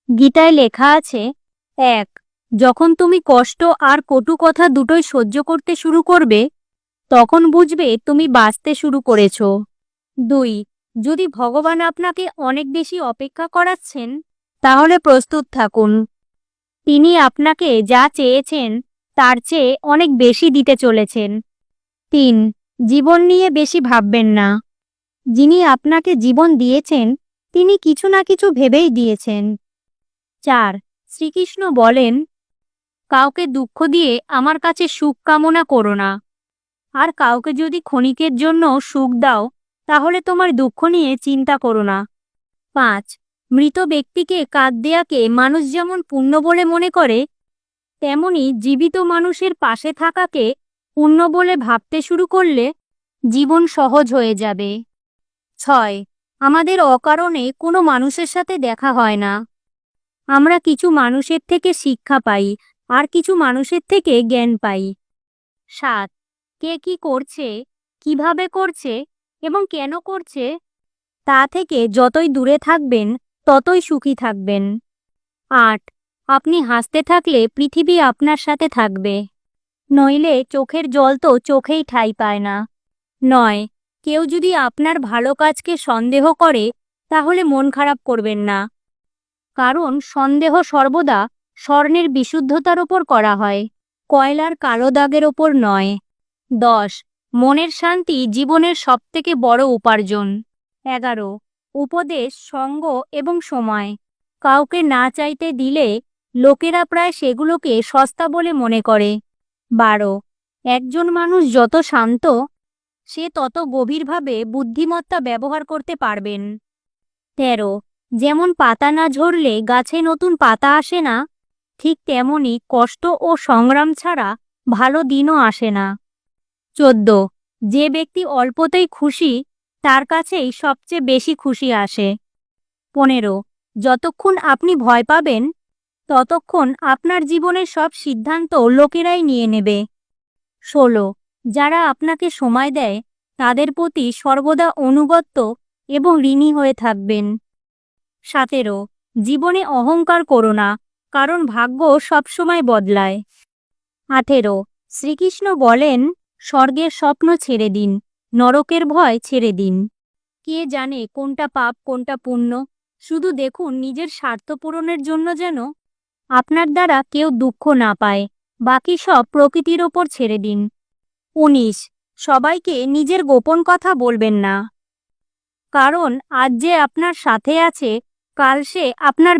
গীতায় লেখা আছে, ১. যখন তুমি কষ্ট আর কটু কথা দুটোই সহ্য করতে শুরু করবে, তখন বুঝবে তুমি বাঁচতে শুরু করেছ। ২. যদি ভগবান আপনাকে অনেক বেশি অপেক্ষা করাচ্ছেন, তাহলে প্রস্তুত থাকুন। তিনি আপনাকে যা চেয়েছেন তার চেয়ে অনেক বেশি দিতে চলেছেন। ৩. জীবন নিয়ে বেশি ভাববেন না। যিনি আপনাকে জীবন দিয়েছেন, তিনি কিছু না কিছু ভেবেই দিয়েছেন। ৪. শ্রীকৃষ্ণ বলেন, কাউকে দুঃখ দিয়ে আমার কাছে সুখ কামনা করো না। আর কাউকে যদি ক্ষণিকের জন্য সুখ দাও, তাহলে তোমার দুঃখ নিয়ে চিন্তা করো না। ৫. মৃত ব্যক্তিকে কাঁদ দেয়াকে মানুষ যেমন পুণ্য বলে মনে করে, তেমনি জীবিত মানুষের পাশে থাকাকে পুণ্য বলে ভাবতে শুরু করলে জীবন সহজ হয়ে যাবে। ৬. আমাদের অকারণে কোনো মানুষের সাথে দেখা হয় না। আমরা কিছু মানুষের থেকে শিক্ষা পাই আর কিছু মানুষের থেকে জ্ঞান পাই। ৭. কে কি করছে, কিভাবে করছে এবং কেন করছে, তা থেকে যতই দূরে থাকবেন ততই সুখী থাকবেন। ৮. আপনি হাসতে থাকলে পৃথিবী আপনার সাথে থাকবে, নইলে চোখের জল তো চোখেই ঠাঁই পায় না। ৯. কেউ যদি আপনার ভালো কাজকে সন্দেহ করে, তাহলে মন খারাপ করবেন না, কারণ সন্দেহ সর্বদা স্বর্ণের বিশুদ্ধতার ওপর করা হয়, কয়লার কালো দাগের ওপর নয়। ১০. মনের শান্তি জীবনের সবথেকে বড় উপার্জন। ১১. উপদেশ, সঙ্গ এবং সময়। কাউকে না চাইতে দিলে লোকেরা প্রায় সেগুলোকে সস্তা বলে মনে করে। ১২. একজন মানুষ যত শান্ত, সে তত গভীরভাবে বুদ্ধিমত্তা ব্যবহার করতে পারবেন। ১৩. যেমন পাতা না ঝরলে গাছে নতুন পাতা আসে না, ঠিক তেমনি কষ্ট ও সংগ্রাম ছাড়া ভালো দিনও আসে না। ১৪. যে ব্যক্তি অল্পতেই খুশি, তার কাছেই সবচেয়ে বেশি খুশি আসে। ১৫. যতক্ষণ আপনি ভয় পাবেন, ততক্ষণ আপনার জীবনের সব সিদ্ধান্ত লোকেরাই নিয়ে নেবে। ১৬. যারা আপনাকে সময় দেয়, তাদের প্রতি সর্বদা অনুগত এবং ঋণী হয়ে থাকবেন। ১৭. জীবনে অহংকার করো না, কারণ ভাগ্য সবসময় বদলায়। ১৮. শ্রীকৃষ্ণ বলেন, স্বর্গের স্বপ্ন ছেড়ে দিন, নরকের ভয় ছেড়ে দিন। কে জানে কোনটা পাপ কোনটা পুণ্য? শুধু দেখুন নিজের স্বার্থ পূরণের জন্য যেন আপনার দ্বারা কেউ দুঃখ না পায়। বাকি সব প্রকৃতির ওপর ছেড়ে দিন। ১৯. সবাইকে নিজের গোপন কথা বলবেন না, কারণ আজ যে আপনার সাথে আছে, কাল সে আপনার